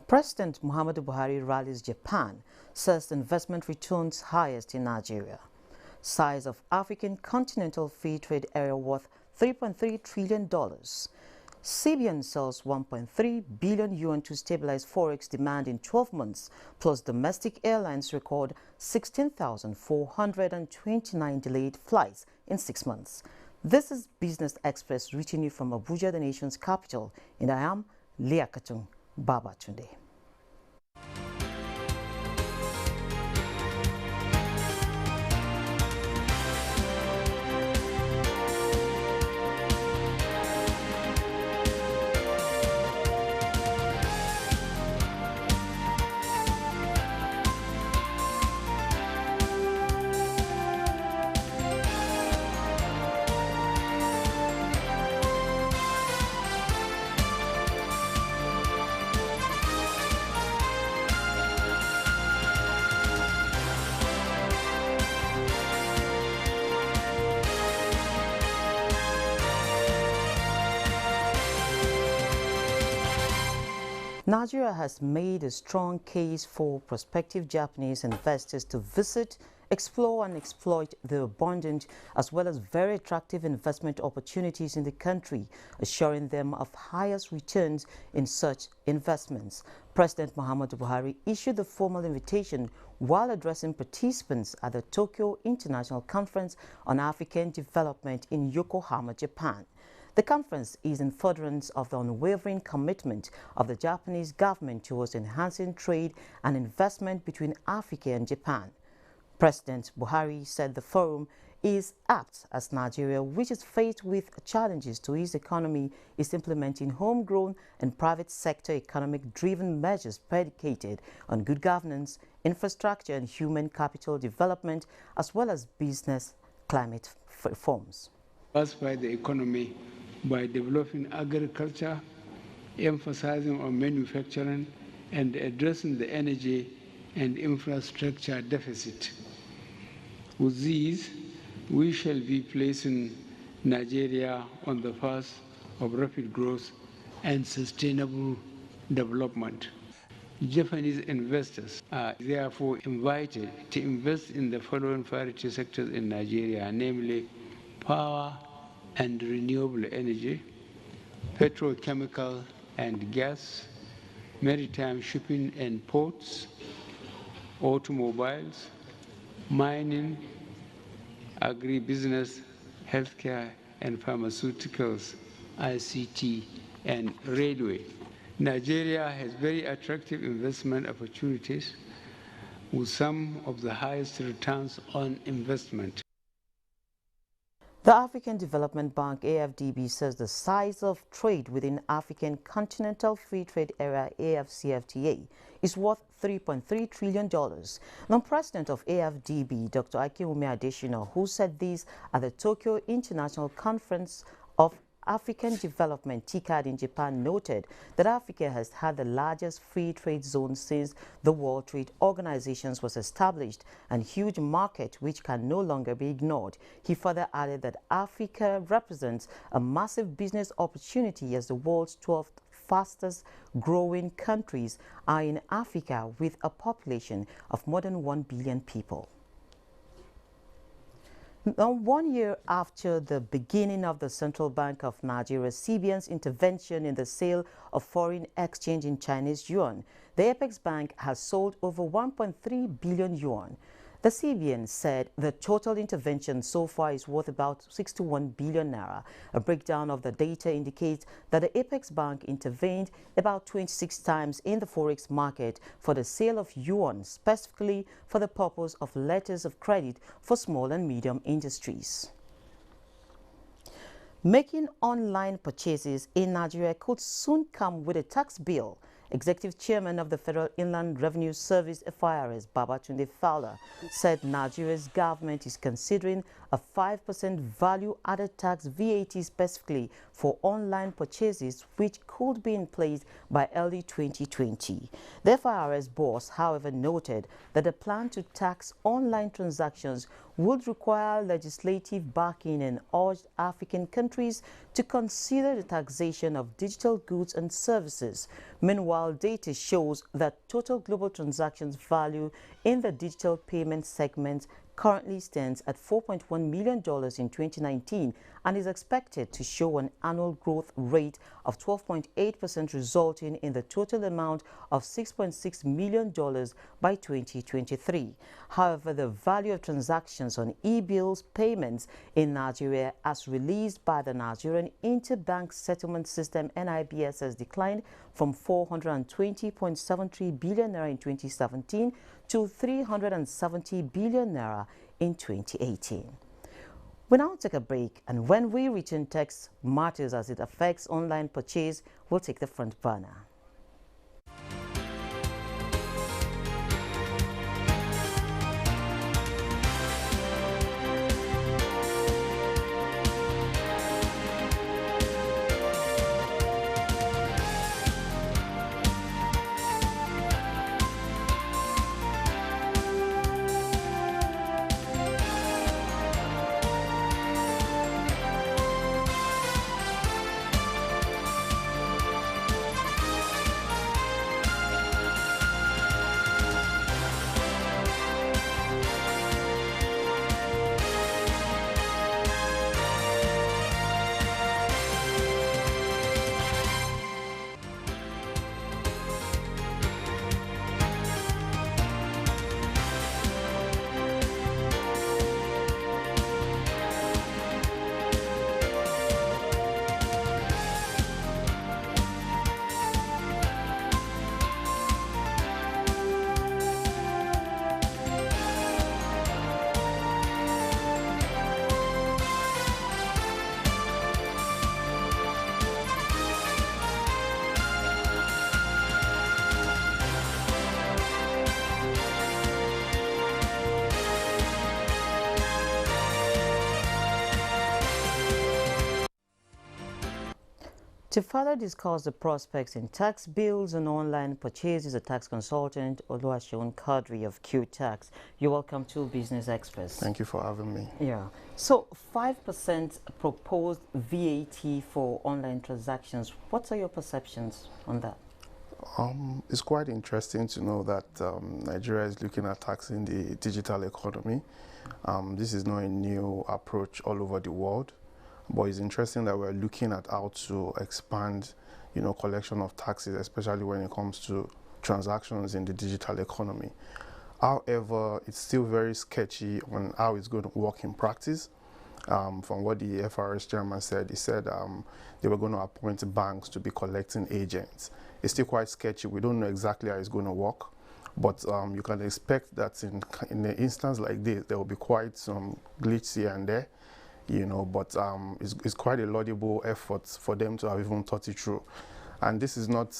President Muhammadu Buhari rallies Japan, says investment returns highest in Nigeria. Size of African Continental Free Trade Area worth $3.3 trillion. CBN sells 1.3 billion yuan to stabilize forex demand in 12 months, plus domestic airlines record 16,429 delayed flights in 6 months. This is Business Express reaching you from Abuja, the nation's capital, and I am Liakatun Babatunde. Nigeria has made a strong case for prospective Japanese investors to visit, explore and exploit the abundant as well as very attractive investment opportunities in the country, assuring them of highest returns in such investments. President Muhammadu Buhari issued the formal invitation while addressing participants at the Tokyo International Conference on African Development in Yokohama, Japan. The conference is in furtherance of the unwavering commitment of the Japanese government towards enhancing trade and investment between Africa and Japan. President Buhari said the forum is apt as Nigeria, which is faced with challenges to its economy, is implementing homegrown and private sector economic-driven measures predicated on good governance, infrastructure and human capital development, as well as business climate reforms. Diversify the economy by developing agriculture, emphasizing on manufacturing, and addressing the energy and infrastructure deficit. With these, we shall be placing Nigeria on the path of rapid growth and sustainable development. Japanese investors are therefore invited to invest in the following priority sectors in Nigeria, namely power and renewable energy, petrochemical and gas, maritime shipping and ports, automobiles, mining, agribusiness, healthcare and pharmaceuticals, ICT, and railway. Nigeria has very attractive investment opportunities with some of the highest returns on investment. The African Development Bank, AFDB, says the size of trade within African Continental Free Trade Area, AFCFTA, is worth $3.3 trillion. Now, President of AFDB, Dr. Akinwumi Adesina, who said this at the Tokyo International Conference of African Development, TICAD, in Japan, noted that Africa has had the largest free trade zone since the World Trade Organization was established, and huge market which can no longer be ignored. He further added that Africa represents a massive business opportunity as the world's 12th fastest growing countries are in Africa, with a population of more than 1 billion people. Now, 1 year after the beginning of the Central Bank of Nigeria, CBN's intervention in the sale of foreign exchange in Chinese yuan, the Apex Bank has sold over 1.3 billion yuan. The CBN said the total intervention so far is worth about 61 billion naira. A breakdown of the data indicates that the Apex Bank intervened about 26 times in the forex market for the sale of yuan, specifically for the purpose of letters of credit for small and medium industries. Making online purchases in Nigeria could soon come with a tax bill. Executive Chairman of the Federal Inland Revenue Service, FIRS, Babatunde Fowler, said Nigeria's government is considering a 5% value-added tax VAT specifically for online purchases, which could be in place by early 2020. The FIRS boss, however, noted that the plan to tax online transactions would require legislative backing and urged African countries to consider the taxation of digital goods and services. Meanwhile, data shows that total global transactions value in the digital payment segment currently stands at $4.1 million in 2019 and is expected to show an annual growth rate of 12.8%, resulting in the total amount of $6.6 million by 2023. However, the value of transactions on e-bills payments in Nigeria, as released by the Nigerian Interbank Settlement System (NIBS), has declined from 420.73 billion naira in 2017 to 370 billion naira in 2018. We now take a break, and when we return, tax matters as it affects online purchase will take the front burner. To further discuss the prospects in tax bills and online purchases, a tax consultant, Oluwaseun Kadri of QTax. You're welcome to Business Express. Thank you for having me. Yeah. So 5% proposed VAT for online transactions. What are your perceptions on that? It's quite interesting to know that Nigeria is looking at taxing the digital economy. This is not a new approach all over the world. But it's interesting that we're looking at how to expand, collection of taxes, especially when it comes to transactions in the digital economy. However, it's still very sketchy on how it's going to work in practice. From what the FRS chairman said, he said they were going to appoint banks to be collecting agents. It's still quite sketchy. We don't know exactly how it's going to work. But you can expect that in an instance like this, there will be quite some glitch here and there. But it's quite a laudable effort for them to have even thought it through, and this is not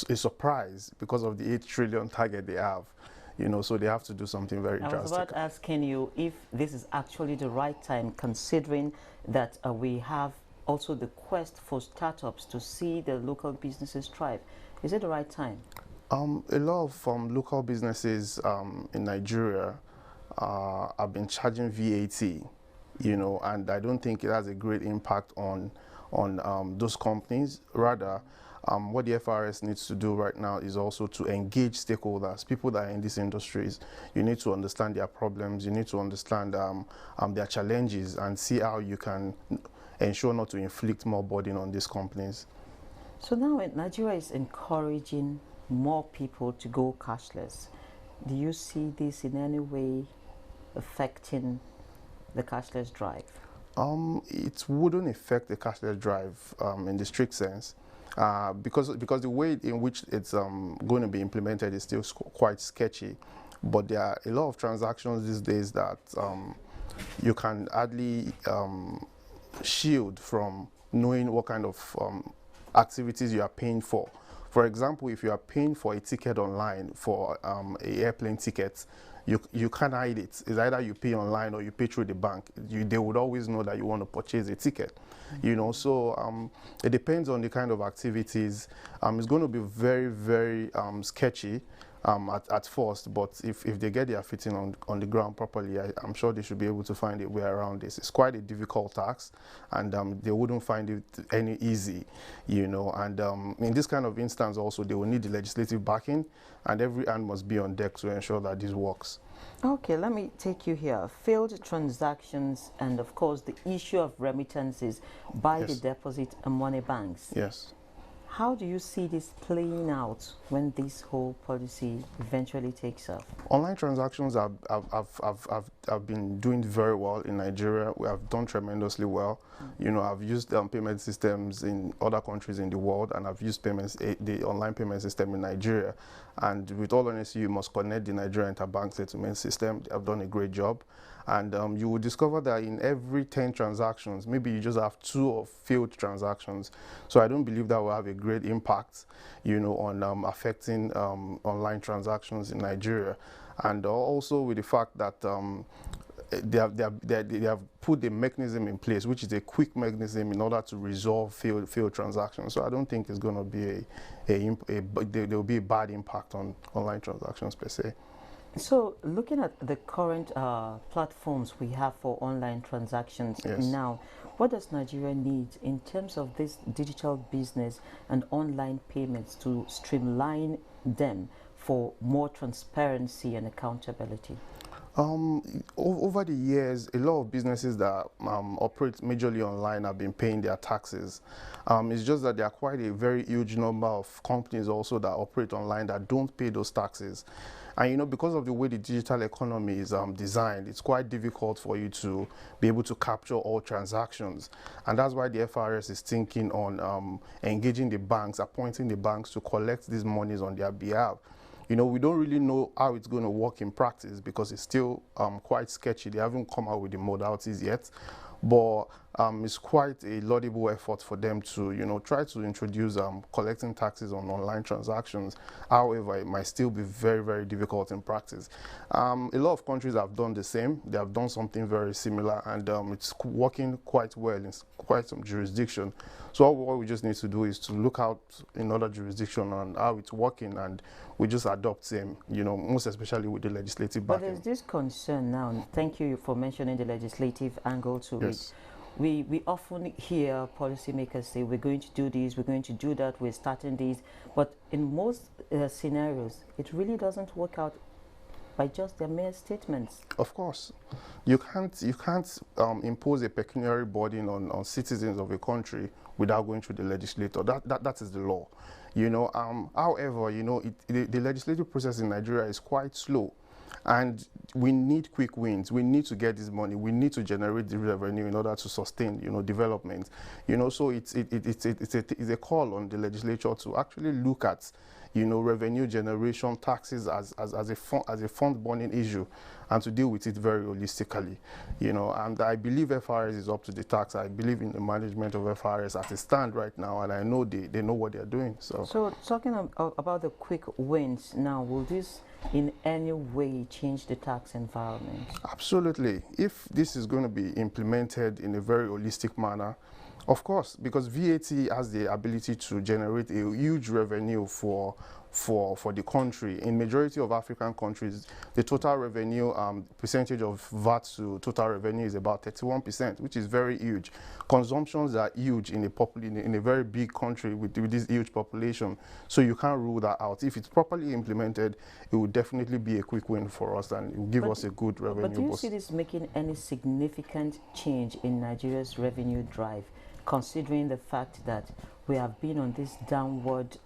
a surprise because of the 8 trillion target they have, so they have to do something very drastic. I was about asking you if this is actually the right time, considering that we have also the quest for startups to see the local businesses thrive. Is it the right time? A lot of local businesses in Nigeria have been charging VAT, and I don't think it has a great impact on those companies. Rather, what the FRS needs to do right now is also to engage stakeholders, people that are in these industries. You need to understand their problems, you need to understand their challenges, and see how you can ensure not to inflict more burden on these companies. So now Nigeria is encouraging more people to go cashless. Do you see this in any way affecting the cashless drive? It wouldn't affect the cashless drive in the strict sense, because the way in which it's going to be implemented is still quite sketchy. But there are a lot of transactions these days that you can hardly shield from knowing what kind of activities you are paying for. For example, if you are paying for a ticket online for an airplane ticket, you can't hide it. It's either you pay online or you pay through the bank. They would always know that you want to purchase a ticket. So it depends on the kind of activities. It's going to be very, very sketchy. at first, but if they get their footing on the ground properly, I'm sure they should be able to find a way around this. It's quite a difficult task, and they wouldn't find it any easy, you know. And in this kind of instance also, they will need the legislative backing, and every hand must be on deck to ensure that this works. Okay, let me take you here. Failed transactions and, of course, the issue of remittances by Yes. the deposit and money banks. Yes. How do you see this playing out when this whole policy eventually takes off? Online transactions have been doing very well in Nigeria. We have done tremendously well. You know, I've used payment systems in other countries in the world, and I've used the online payment system in Nigeria. And with all honesty, you must connect the Nigerian interbank settlement system. They have done a great job. And you will discover that in every 10 transactions, maybe you just have 2 of failed transactions. So I don't believe that will have a great impact, you know, on affecting online transactions in Nigeria. And also with the fact that they have put a mechanism in place, which is a quick mechanism in order to resolve failed transactions. So I don't think it's going to be there will be a bad impact on online transactions per se. So, looking at the current platforms we have for online transactions Yes. now, what does Nigeria need in terms of this digital business and online payments to streamline them for more transparency and accountability? Over the years, a lot of businesses that operate majorly online have been paying their taxes. It's just that there are quite a very huge number of companies also that operate online that don't pay those taxes. And you know, because of the way the digital economy is designed, it's quite difficult for you to be able to capture all transactions. And that's why the FRS is thinking on engaging the banks, appointing the banks to collect these monies on their behalf. You know, we don't really know how it's going to work in practice because it's still quite sketchy. They haven't come out with the modalities yet. But it's quite a laudable effort for them to, you know, try to introduce collecting taxes on online transactions. However, it might still be very, very difficult in practice. A lot of countries have done the same. They have done something very similar, and it's working quite well in quite some jurisdiction. So what we just need to do is to look out in other jurisdiction on how it's working, and we just adopt same, you know, most especially with the legislative But backing. there's this concern now, and thank you for mentioning the legislative angle to Yes. it. We often hear policymakers say, we're going to do this, we're going to do that, we're starting this. But in most scenarios, it really doesn't work out by just their mere statements. Of course, you can't impose a pecuniary burden on citizens of a country without going through the legislator. That is the law, you know. However, you know, the legislative process in Nigeria is quite slow, and we need quick wins. We need to get this money. We need to generate the revenue in order to sustain, you know, development. You know, so it's a call on the legislature to actually look at, you know, revenue generation, taxes as a fund burning issue, and to deal with it very holistically, you know. And I believe FRS is up to the task. I believe in the management of FRS as it stands right now, and I know they know what they're doing. So talking about the quick wins now, will this in any way change the tax environment? Absolutely. If this is going to be implemented in a very holistic manner, of course, because VAT has the ability to generate a huge revenue for the country. In majority of African countries, the total revenue percentage of VAT to total revenue is about 31%, which is very huge. Consumptions are huge in a very big country with this huge population, so you can't rule that out. If it's properly implemented, it will definitely be a quick win for us, and it will give us a good revenue But do you boost. see this making any significant change in Nigeria's revenue drive, considering the fact that we have been on this downward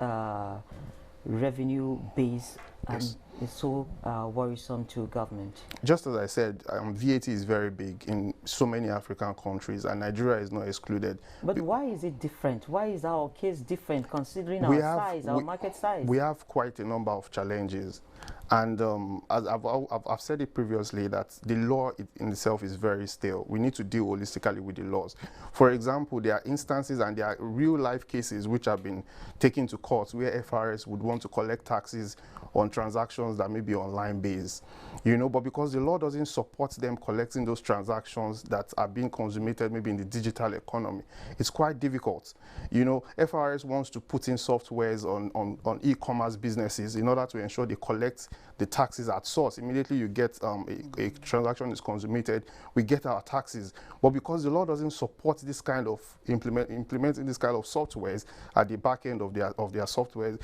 revenue base, and Yes. it's so worrisome to government? Just as I said, VAT is very big in so many African countries, and Nigeria is not excluded. But why is it different? Why is our case different, considering We our have- size, our market size? We have quite a number of challenges, and as I've said it previously, that the law in itself is very stale. We need to deal holistically with the laws. For example, there are instances and there are real life cases which have been taken to court where FRS would want to collect taxes on transactions that may be online based, you know, but because the law doesn't support them collecting those transactions that are being consummated maybe in the digital economy, it's quite difficult. You know, FRS wants to put in softwares on e-commerce businesses in order to ensure they collect the taxes at source. Immediately you get a transaction is consummated, we get our taxes. But because the law doesn't support this kind of implementing this kind of softwares at the back end of their software,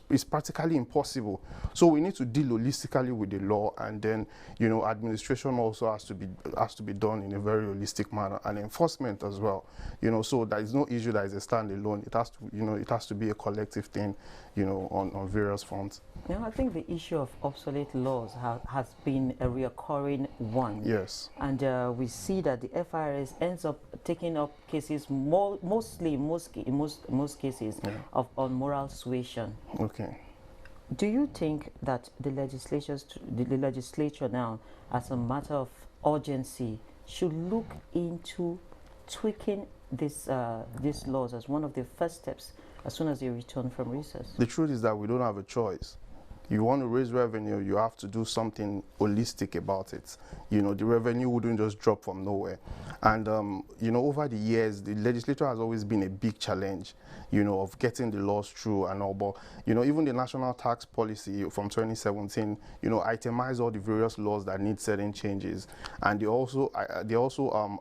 it's practically impossible. So we need to deal holistically with the law, and then, you know, administration also has to be done in a very holistic manner, and enforcement as well. You know, so there is no issue that is a standalone. It has to, you know, it has to be a collective thing, you know, on various fronts. Now, I think the issue of obsolete laws has been a recurring one. Yes. And we see that the FRS ends up taking up cases mostly in most cases of unmoral suasion. Okay. Do you think that the legislature now, as a matter of urgency, should look into tweaking these laws as one of the first steps as soon as they return from recess? The truth is that we don't have a choice. You want to raise revenue, you have to do something holistic about it. You know, the revenue wouldn't just drop from nowhere. And, you know, over the years, the legislature has always been a big challenge, you know, of getting the laws through and all. But, you know, even the national tax policy from 2017, you know, itemized all the various laws that need certain changes. And they also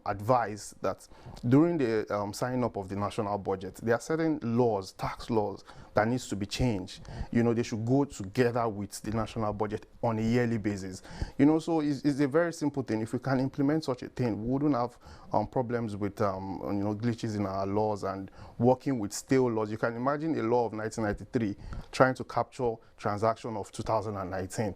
advise that during the signing up of the national budget, there are certain laws, tax laws, that needs to be changed. You know, they should go together with the national budget on a yearly basis. You know, so it's a very simple thing. If we can implement such a thing, we wouldn't have problems with, you know, glitches in our laws and working with stale laws. You can imagine a law of 1993 trying to capture transaction of 2019.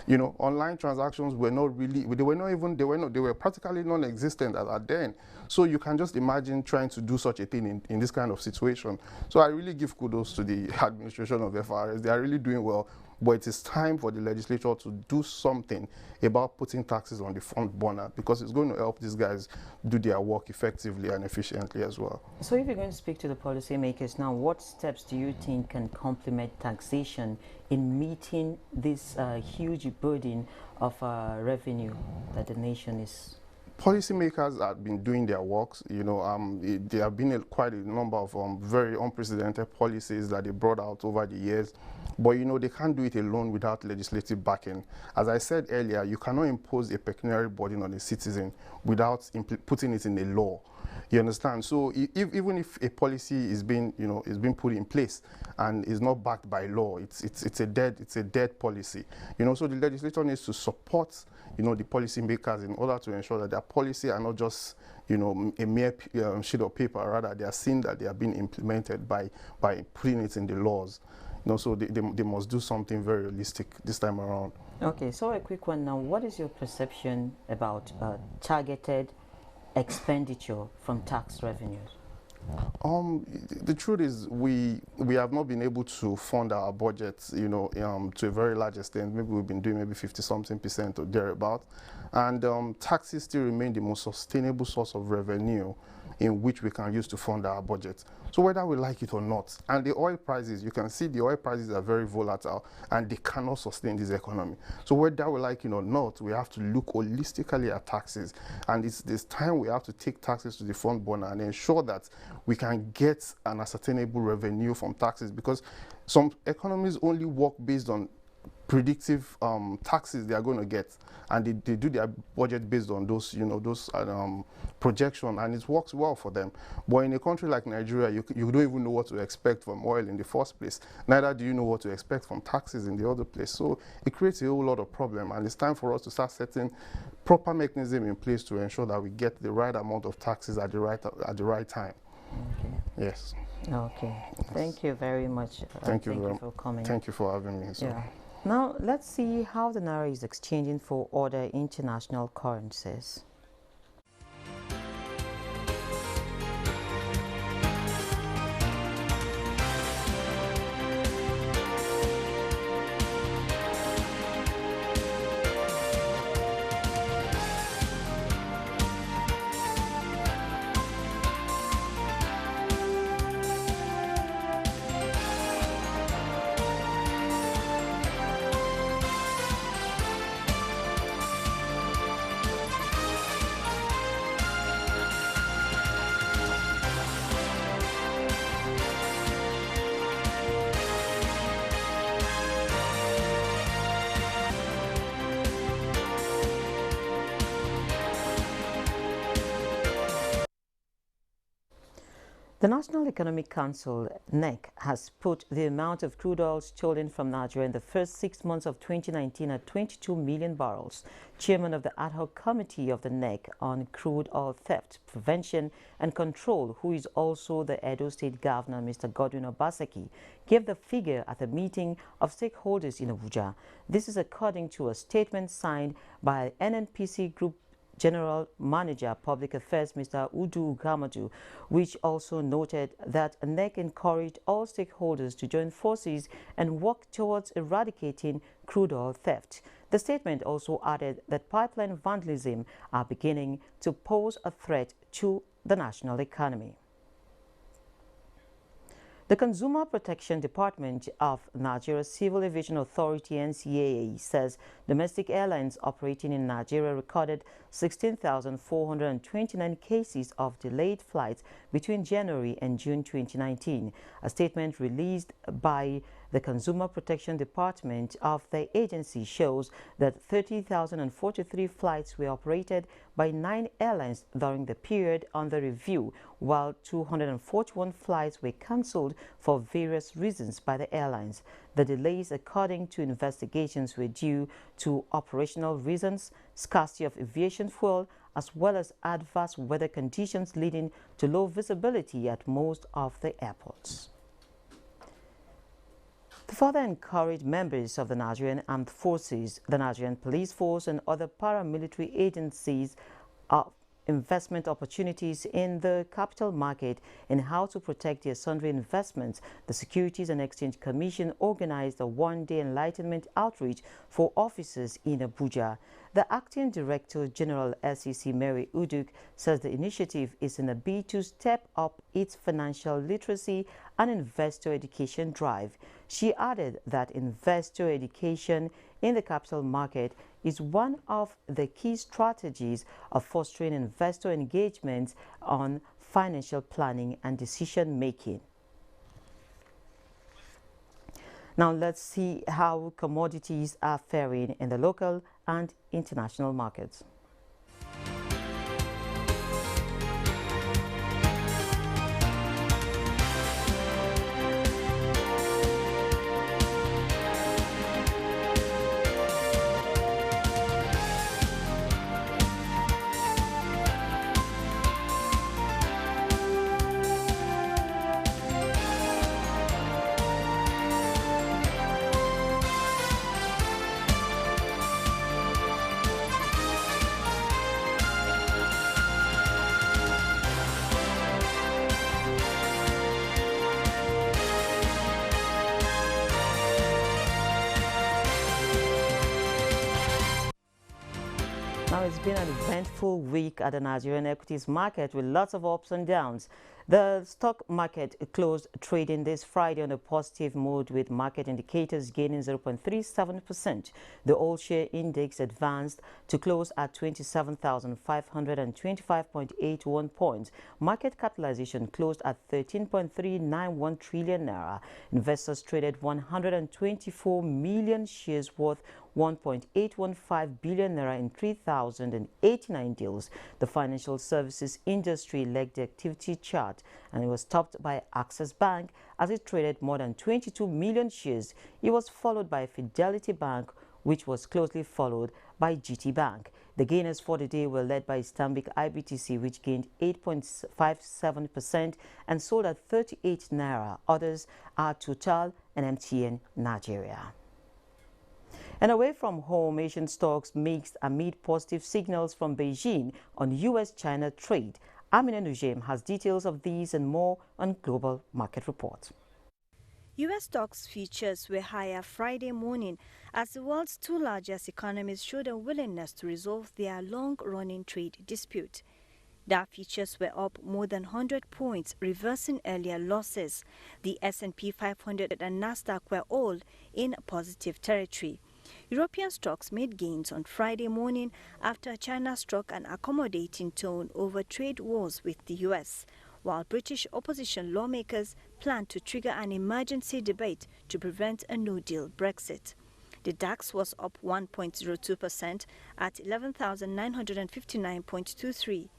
You know, online transactions were not really, they were practically non-existent at then. So you can just imagine trying to do such a thing in this kind of situation. So I really give kudos to the administration of FRS. They are really doing well. But it is time for the legislature to do something about putting taxes on the front burner, because it's going to help these guys do their work effectively and efficiently as well. So if you're going to speak to the policymakers now, what steps do you think can complement taxation in meeting this huge burden of revenue that the nation is? Policymakers have been doing their works. You know, there have been quite a number of very unprecedented policies that they brought out over the years. But, you know, they can't do it alone without legislative backing. As I said earlier, you cannot impose a pecuniary burden on a citizen without putting it in a law. You understand? So even if a policy is being, you know, is being put in place and is not backed by law, it's a dead policy. You know, so the legislature needs to support, you know, the policymakers in order to ensure that their policy are not just, you know, a mere sheet of paper. Rather, they are seen that they are being implemented by putting it in the laws. You know, so they must do something very realistic this time around. Okay, so a quick one now. What is your perception about targeted expenditure from tax revenues? The truth is we have not been able to fund our budgets, you know, to a very large extent. Maybe we've been doing maybe 50-something% or thereabout. And taxes still remain the most sustainable source of revenue in which we can use to fund our budget. So whether we like it or not, and the oil prices, you can see the oil prices are very volatile and they cannot sustain this economy. So whether we like it or not, we have to look holistically at taxes. And it's this time we have to take taxes to the front burner and ensure that we can get an ascertainable revenue from taxes, because some economies only work based on predictive taxes they are going to get, and they do their budget based on those, you know, those projection, and it works well for them. But in a country like Nigeria, you don't even know what to expect from oil in the first place. Neither do you know what to expect from taxes in the other place. So it creates a whole lot of problem, and it's time for us to start setting proper mechanism in place to ensure that we get the right amount of taxes at the right time. Okay. Yes. Okay. Yes. Thank you very much. Thank you for coming. Thank you for having me. So. Yeah. Now, let's see how the Naira is exchanging for other international currencies. The National Economic Council, NEC, has put the amount of crude oil stolen from Nigeria in the first 6 months of 2019 at 22 million barrels. Chairman of the ad hoc committee of the NEC on crude oil theft, prevention and control, who is also the Edo State Governor, Mr. Godwin Obaseki, gave the figure at a meeting of stakeholders in Abuja. This is according to a statement signed by NNPC Group General Manager Public Affairs Mr. Udu Ugamadu, which also noted that NEC encouraged all stakeholders to join forces and work towards eradicating crude oil theft. The statement also added that pipeline vandalism are beginning to pose a threat to the national economy. The Consumer Protection Department of Nigeria Civil Aviation Authority (NCAA) says domestic airlines operating in Nigeria recorded 16,429 cases of delayed flights between January and June 2019. A statement released by the Consumer Protection Department of the agency shows that 30,043 flights were operated by 9 airlines during the period under review, while 241 flights were cancelled for various reasons by the airlines. The delays, according to investigations, were due to operational reasons, scarcity of aviation fuel, as well as adverse weather conditions leading to low visibility at most of the airports. To further encourage members of the Nigerian Armed Forces, the Nigerian Police Force and other paramilitary agencies of investment opportunities in the capital market and how to protect their sundry investments, the Securities and Exchange Commission organized a one-day enlightenment outreach for officers in Abuja. The Acting Director General SEC Mary Uduk says the initiative is in a bid to step up its financial literacy and investor education drive. She added that investor education in the capital market is one of the key strategies of fostering investor engagement on financial planning and decision making. Now let's see how commodities are faring in the local and international markets. Now, it's been an eventful week at the Nigerian equities market with lots of ups and downs. The stock market closed trading this Friday on a positive mood with market indicators gaining 0.37%. The all-share index advanced to close at 27,525.81 points. Market capitalization closed at 13.391 trillion naira. Investors traded 124 million shares worth 1.815 billion naira in 3,089 deals. The financial services industry led the activity chart, and it was topped by Access Bank as it traded more than 22 million shares. It was followed by Fidelity Bank, which was closely followed by GT Bank. The gainers for the day were led by Stanbic IBTC, which gained 8.57% and sold at 38 naira. Others are Total and MTN Nigeria. And away from home, Asian stocks mixed amid positive signals from Beijing on U.S.-China trade. Amina Nujem has details of these and more on Global Market Report. U.S. stocks futures were higher Friday morning as the world's two largest economies showed a willingness to resolve their long-running trade dispute. Dow futures were up more than 100 points, reversing earlier losses. The S&P 500 and Nasdaq were all in positive territory. European stocks made gains on Friday morning after China struck an accommodating tone over trade wars with the U.S., while British opposition lawmakers plan to trigger an emergency debate to prevent a no-deal Brexit. The DAX was up 1.02% at 11,959.23.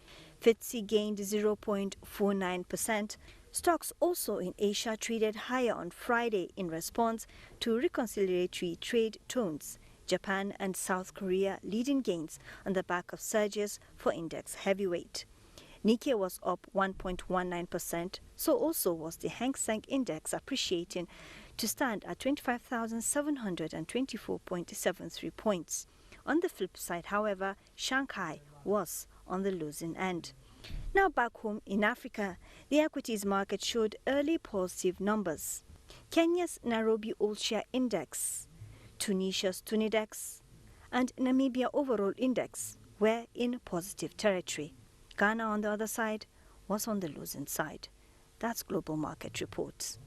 FTSE gained 0.49%. Stocks also in Asia traded higher on Friday in response to reconciliatory trade tones. Japan and South Korea leading gains on the back of surges for index heavyweight. Nikkei was up 1.19%, so also was the Hang Seng Index, appreciating to stand at 25,724.73 points. On the flip side, however, Shanghai was on the losing end. Now back home in Africa, the equities market showed early positive numbers. Kenya's Nairobi All-Share Index, Tunisia's Tunidex, and Namibia Overall Index were in positive territory. Ghana, on the other side, was on the losing side. That's Global Market Reports.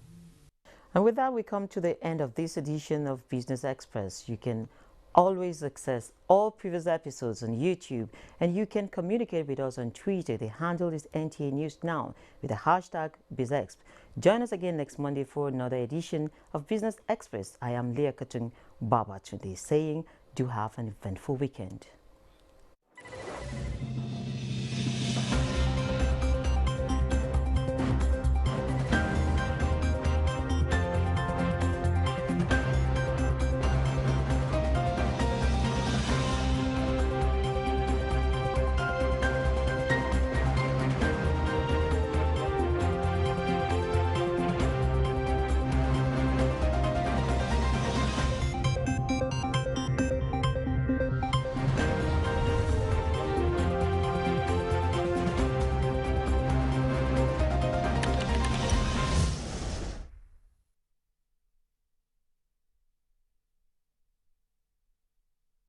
And with that, we come to the end of this edition of Business Express. You can always access all previous episodes on YouTube, and you can communicate with us on Twitter. The handle is NTA News Now with the hashtag BizExp. Join us again next Monday for another edition of Business Express. I am Leah Katun Babatunde saying, do have an eventful weekend.